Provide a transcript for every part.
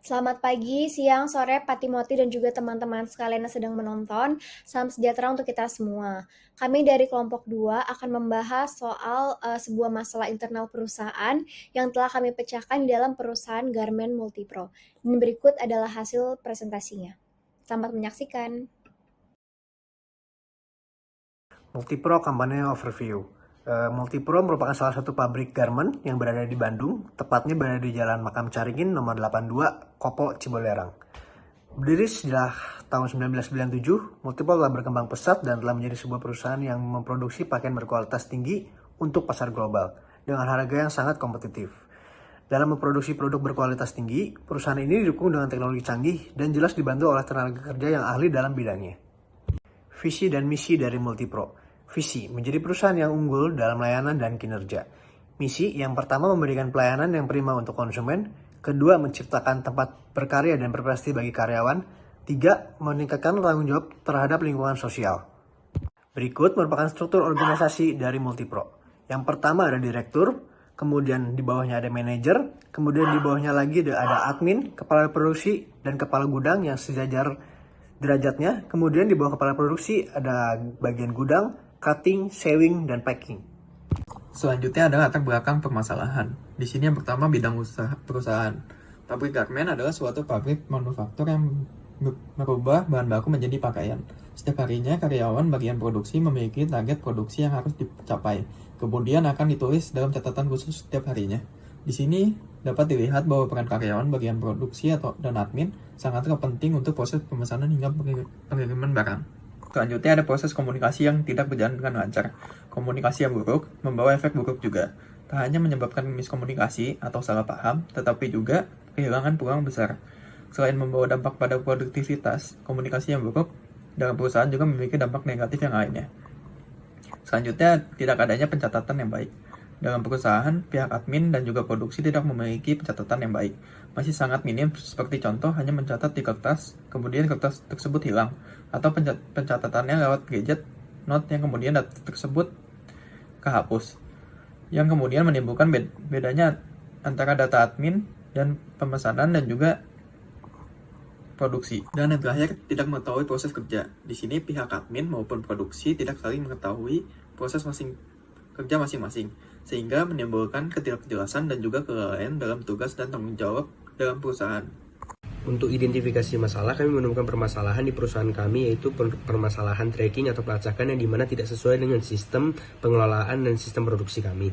Selamat pagi, siang, sore, Pak Timothy dan juga teman-teman sekalian yang sedang menonton. Salam sejahtera untuk kita semua. Kami dari kelompok 2 akan membahas soal sebuah masalah internal perusahaan yang telah kami pecahkan di dalam perusahaan Garmen Multipro. Dan berikut adalah hasil presentasinya. Selamat menyaksikan. Multipro Company Overview. Multipro merupakan salah satu pabrik garment yang berada di Bandung, tepatnya berada di Jalan Makam Caringin nomor 82, Kopo, Cibolerang. Berdiri sejak tahun 1997, Multipro telah berkembang pesat dan telah menjadi sebuah perusahaan yang memproduksi pakaian berkualitas tinggi untuk pasar global dengan harga yang sangat kompetitif. Dalam memproduksi produk berkualitas tinggi, perusahaan ini didukung dengan teknologi canggih dan jelas dibantu oleh tenaga kerja yang ahli dalam bidangnya. Visi dan misi dari Multipro. Visi, menjadi perusahaan yang unggul dalam layanan dan kinerja. Misi, yang pertama memberikan pelayanan yang prima untuk konsumen. Kedua, menciptakan tempat berkarya dan berprestasi bagi karyawan. Tiga, meningkatkan tanggung jawab terhadap lingkungan sosial. Berikut merupakan struktur organisasi dari Multipro. Yang pertama ada direktur, kemudian di bawahnya ada manajer, kemudian di bawahnya lagi ada admin, kepala produksi, dan kepala gudang yang sejajar derajatnya. Kemudian di bawah kepala produksi ada bagian gudang, cutting, sewing, dan packing. Selanjutnya adalah latar belakang permasalahan. Di sini yang pertama bidang usaha perusahaan. Pabrik garmen adalah suatu pabrik manufaktur yang merubah bahan baku menjadi pakaian. Setiap harinya karyawan bagian produksi memiliki target produksi yang harus dicapai. Kemudian akan ditulis dalam catatan khusus setiap harinya. Di sini dapat dilihat bahwa peran karyawan bagian produksi dan admin sangatlah penting untuk proses pemesanan hingga pengiriman barang. Selanjutnya ada proses komunikasi yang tidak berjalan dengan lancar. Komunikasi yang buruk membawa efek buruk juga. Tak hanya menyebabkan miskomunikasi atau salah paham, tetapi juga kehilangan peluang besar. Selain membawa dampak pada produktivitas, komunikasi yang buruk dalam perusahaan juga memiliki dampak negatif yang lainnya. Selanjutnya, tidak adanya pencatatan yang baik. Dalam perusahaan, pihak admin dan juga produksi tidak memiliki pencatatan yang baik. Masih sangat minim, seperti contoh hanya mencatat di kertas, kemudian kertas tersebut hilang, atau pencatatannya lewat gadget note yang kemudian data tersebut kehapus, yang kemudian menimbulkan bedanya antara data admin dan pemesanan dan juga produksi. Dan yang terakhir, tidak mengetahui proses kerja. Di sini pihak admin maupun produksi tidak saling mengetahui proses kerja masing-masing, sehingga menimbulkan ketidakjelasan dan juga kelalaian dalam tugas dan tanggung jawab dalam perusahaan. Untuk identifikasi masalah, kami menemukan permasalahan di perusahaan kami, yaitu permasalahan tracking atau pelacakan yang dimana tidak sesuai dengan sistem pengelolaan dan sistem produksi kami.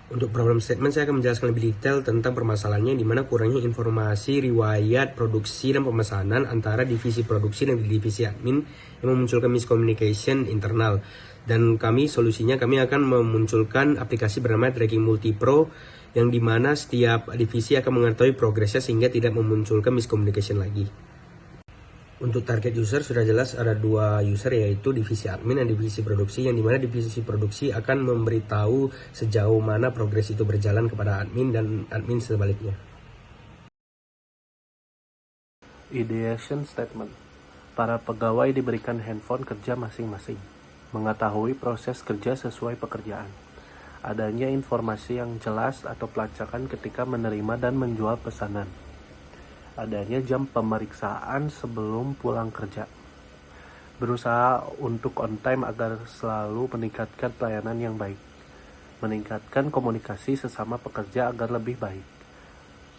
Untuk problem statement, saya akan menjelaskan lebih detail tentang permasalahannya, di mana kurangnya informasi, riwayat, produksi, dan pemesanan antara divisi produksi dan divisi admin yang memunculkan miscommunication internal. Dan solusinya kami akan memunculkan aplikasi bernama Tracking Multipro, yang dimana setiap divisi akan mengetahui progresnya sehingga tidak memunculkan miscommunication lagi. Untuk target user sudah jelas, ada dua user, yaitu divisi admin dan divisi produksi, yang dimana divisi produksi akan memberitahu sejauh mana progres itu berjalan kepada admin dan admin sebaliknya. Ideation statement. Para pegawai diberikan handphone kerja masing-masing, mengetahui proses kerja sesuai pekerjaan. Adanya informasi yang jelas atau pelacakan ketika menerima dan menjual pesanan. Adanya jam pemeriksaan sebelum pulang kerja. Berusaha untuk on time agar selalu meningkatkan pelayanan yang baik. Meningkatkan komunikasi sesama pekerja agar lebih baik.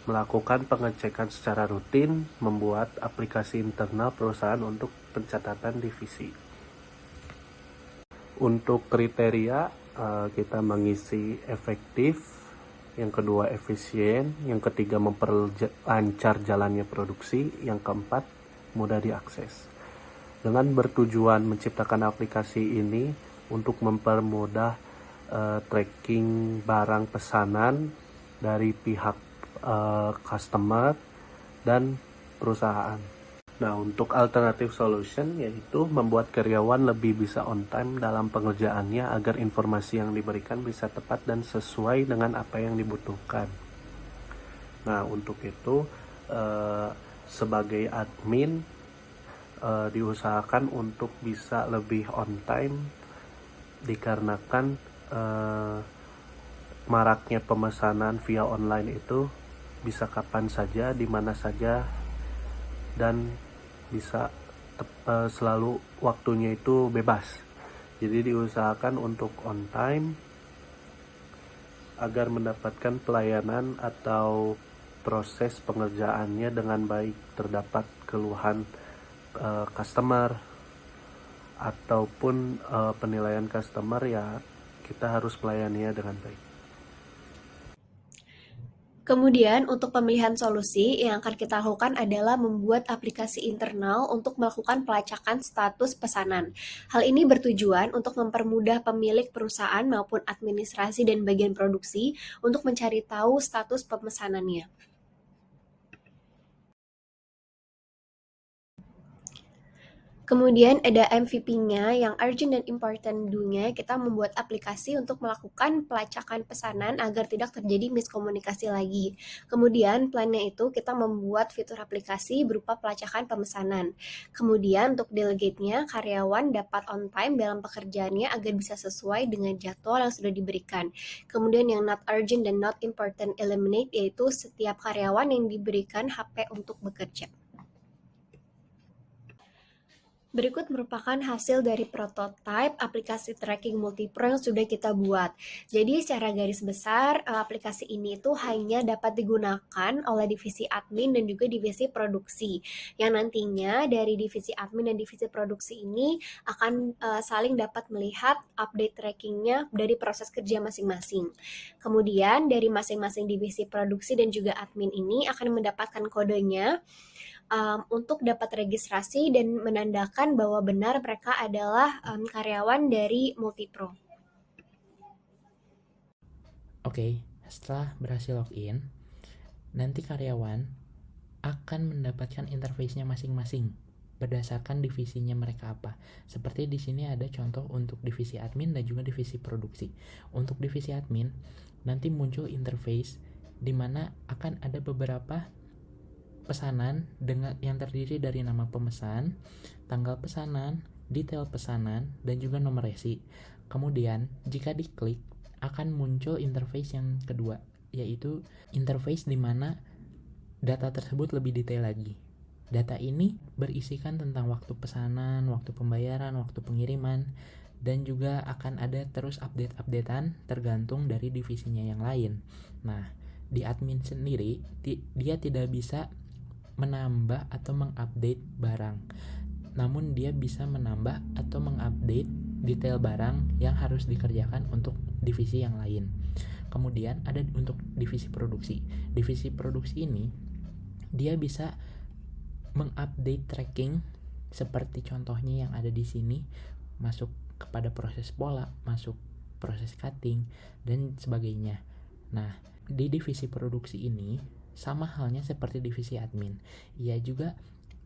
Melakukan pengecekan secara rutin, membuat aplikasi internal perusahaan untuk pencatatan divisi. Untuk kriteria, kita mengisi efektif, yang kedua efisien, yang ketiga memperlancar jalannya produksi, yang keempat mudah diakses. Dengan bertujuan menciptakan aplikasi ini untuk mempermudah tracking barang pesanan dari pihak customer dan perusahaan. Nah, untuk alternative solution yaitu membuat karyawan lebih bisa on time dalam pengerjaannya agar informasi yang diberikan bisa tepat dan sesuai dengan apa yang dibutuhkan. Nah, untuk itu sebagai admin diusahakan untuk bisa lebih on time dikarenakan maraknya pemesanan via online itu bisa kapan saja, di mana saja, dan bisa selalu waktunya itu bebas. Jadi diusahakan untuk on time agar mendapatkan pelayanan atau proses pengerjaannya dengan baik. Terdapat keluhan customer ataupun penilaian customer, ya kita harus melayaninya dengan baik. Kemudian untuk pemilihan solusi yang akan kita lakukan adalah membuat aplikasi internal untuk melakukan pelacakan status pesanan. Hal ini bertujuan untuk mempermudah pemilik perusahaan maupun administrasi dan bagian produksi untuk mencari tahu status pemesanannya. Kemudian ada MVP-nya yang urgent dan important do-nya, kita membuat aplikasi untuk melakukan pelacakan pesanan agar tidak terjadi miskomunikasi lagi. Kemudian plan-nya itu kita membuat fitur aplikasi berupa pelacakan pemesanan. Kemudian untuk delegate-nya, karyawan dapat on time dalam pekerjaannya agar bisa sesuai dengan jadwal yang sudah diberikan. Kemudian yang not urgent dan not important eliminate, yaitu setiap karyawan yang diberikan HP untuk bekerja. Berikut merupakan hasil dari prototipe aplikasi tracking multipro yang sudah kita buat. Jadi secara garis besar, aplikasi ini itu hanya dapat digunakan oleh divisi admin dan juga divisi produksi. Yang nantinya dari divisi admin dan divisi produksi ini akan saling dapat melihat update trackingnya dari proses kerja masing-masing. Kemudian dari masing-masing divisi produksi dan juga admin ini akan mendapatkan kodenya untuk dapat registrasi dan menandakan bahwa benar mereka adalah karyawan dari Multipro. Oke, setelah berhasil login, nanti karyawan akan mendapatkan interface-nya masing-masing berdasarkan divisinya mereka apa. Seperti di sini ada contoh untuk divisi admin dan juga divisi produksi. Untuk divisi admin, nanti muncul interface di mana akan ada beberapa pesanan dengan yang terdiri dari nama pemesan, tanggal pesanan, detail pesanan, dan juga nomor resi. Kemudian, jika diklik, akan muncul interface yang kedua, yaitu interface di mana data tersebut lebih detail lagi. Data ini berisikan tentang waktu pesanan, waktu pembayaran, waktu pengiriman, dan juga akan ada terus update-updatean tergantung dari divisinya yang lain. Nah, di admin sendiri, dia tidak bisa menambah atau mengupdate barang, namun dia bisa menambah atau mengupdate detail barang yang harus dikerjakan untuk divisi yang lain. Kemudian ada untuk divisi produksi. Divisi produksi ini dia bisa mengupdate tracking seperti contohnya yang ada di sini, masuk kepada proses pola, masuk proses cutting, dan sebagainya. Nah, di divisi produksi ini sama halnya seperti divisi admin. Ia juga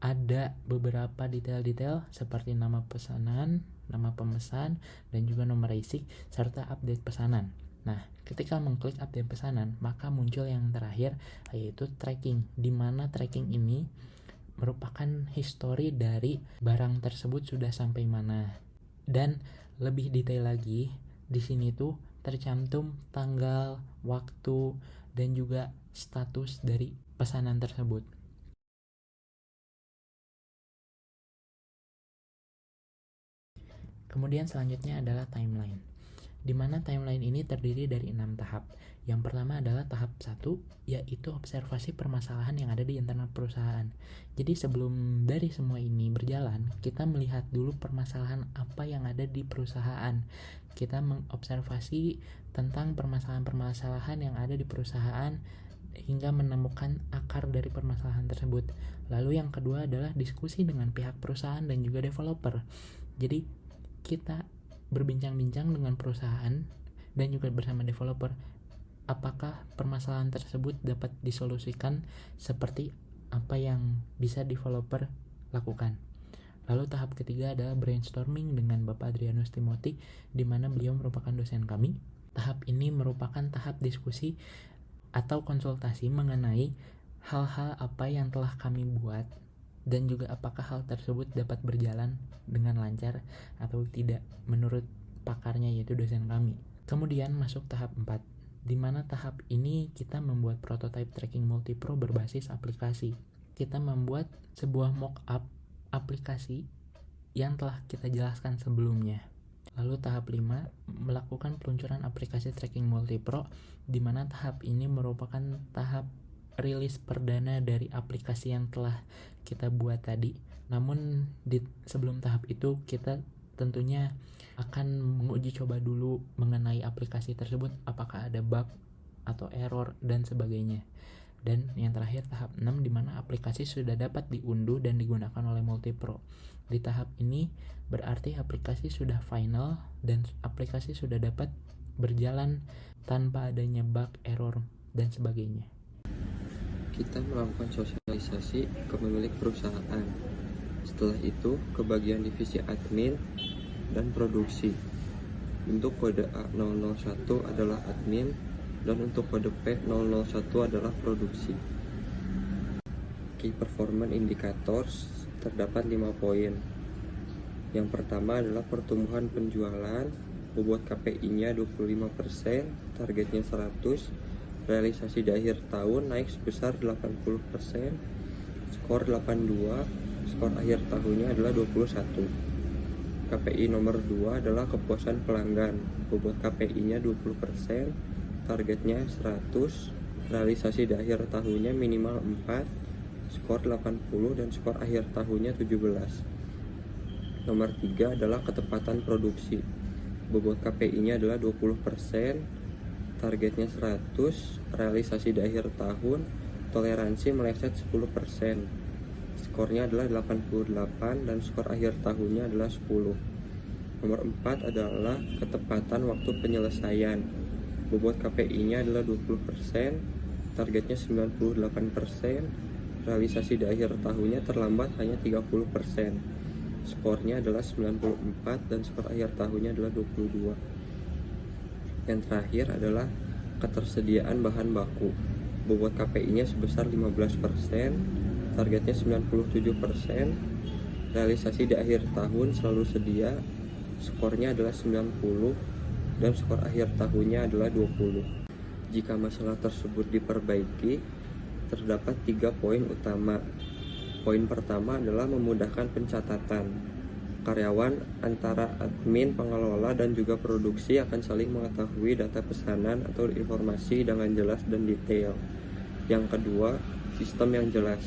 ada beberapa detail-detail seperti nama pesanan, nama pemesan, dan juga nomor resi, serta update pesanan. Nah, ketika mengklik update pesanan, maka muncul yang terakhir, yaitu tracking, di mana tracking ini merupakan histori dari barang tersebut sudah sampai mana. Dan lebih detail lagi, di sini tuh tercantum tanggal, waktu, dan juga status dari pesanan tersebut. Kemudian selanjutnya adalah timeline, di mana timeline ini terdiri dari 6 tahap. Yang pertama adalah tahap 1, yaitu observasi permasalahan yang ada di internal perusahaan. Jadi sebelum dari semua ini berjalan, kita melihat dulu permasalahan apa yang ada di perusahaan. Kita mengobservasi tentang permasalahan-permasalahan yang ada di perusahaan hingga menemukan akar dari permasalahan tersebut. Lalu yang kedua adalah diskusi dengan pihak perusahaan dan juga developer. Jadi kita berbincang-bincang dengan perusahaan dan juga bersama developer, apakah permasalahan tersebut dapat disolusikan seperti apa yang bisa developer lakukan. Lalu tahap ketiga adalah brainstorming dengan Bapak Adrianus Timothy, di mana beliau merupakan dosen kami. Tahap ini merupakan tahap diskusi atau konsultasi mengenai hal-hal apa yang telah kami buat dan juga apakah hal tersebut dapat berjalan dengan lancar atau tidak menurut pakarnya, yaitu dosen kami. Kemudian masuk tahap 4, Di mana tahap ini kita membuat prototype tracking multipro berbasis aplikasi. Kita membuat sebuah mock-up aplikasi yang telah kita jelaskan sebelumnya. Lalu tahap 5, melakukan peluncuran aplikasi tracking multipro, di mana tahap ini merupakan tahap rilis perdana dari aplikasi yang telah kita buat tadi. Namun sebelum tahap itu kita tentunya akan menguji coba dulu mengenai aplikasi tersebut, apakah ada bug atau error dan sebagainya. Dan yang terakhir tahap 6, di mana aplikasi sudah dapat diunduh dan digunakan oleh Multipro. Di tahap ini berarti aplikasi sudah final dan aplikasi sudah dapat berjalan tanpa adanya bug, error, dan sebagainya. Kita melakukan sosialisasi ke pemilik perusahaan. Setelah itu ke bagian divisi admin dan produksi. Untuk kode A001 adalah admin dan untuk kode P001 adalah produksi. Key Performance Indicators terdapat 5 poin. Yang pertama adalah pertumbuhan penjualan, bobot KPI-nya 25%, targetnya 100, realisasi di akhir tahun naik sebesar 80%, skor 82, skor akhir tahunnya adalah 21. KPI nomor 2 adalah kepuasan pelanggan, bobot KPI-nya 20%, targetnya 100, realisasi di akhir tahunnya minimal 4, skor 80 dan skor akhir tahunnya 17. Nomor 3 adalah ketepatan produksi, bobot KPI-nya adalah 20%, targetnya 100, realisasi di akhir tahun, toleransi meleset 10%. Skornya adalah 88 dan skor akhir tahunnya adalah 10. Nomor 4 adalah ketepatan waktu penyelesaian. Bobot KPI-nya adalah 20%, targetnya 98%, realisasi di akhir tahunnya terlambat hanya 30%. Skornya adalah 94 dan skor akhir tahunnya adalah 22. Yang terakhir adalah ketersediaan bahan baku. Bobot KPI-nya sebesar 15%, targetnya 97%, realisasi di akhir tahun selalu sedia, skornya adalah 90 dan skor akhir tahunnya adalah 20. Jika masalah tersebut diperbaiki, terdapat 3 poin utama. Poin pertama adalah memudahkan pencatatan. Karyawan antara admin, pengelola, dan juga produksi akan saling mengetahui data pesanan atau informasi dengan jelas dan detail. Yang kedua, sistem yang jelas.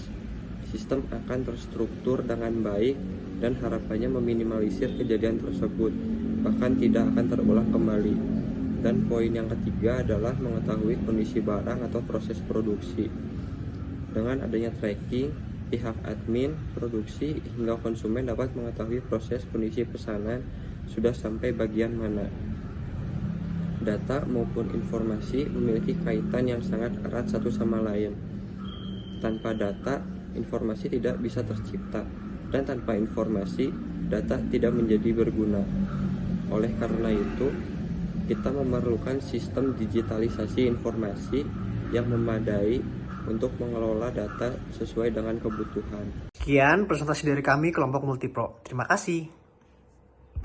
Sistem akan terstruktur dengan baik dan harapannya meminimalisir kejadian tersebut, bahkan tidak akan terulang kembali. Dan poin yang ketiga adalah mengetahui kondisi barang atau proses produksi. Dengan adanya tracking, pihak admin, produksi, hingga konsumen dapat mengetahui proses kondisi pesanan sudah sampai bagian mana. Data maupun informasi memiliki kaitan yang sangat erat satu sama lain. Tanpa data, informasi tidak bisa tercipta, dan tanpa informasi, data tidak menjadi berguna. Oleh karena itu, kita memerlukan sistem digitalisasi informasi yang memadai untuk mengelola data sesuai dengan kebutuhan. Sekian presentasi dari kami kelompok Multipro. Terima kasih.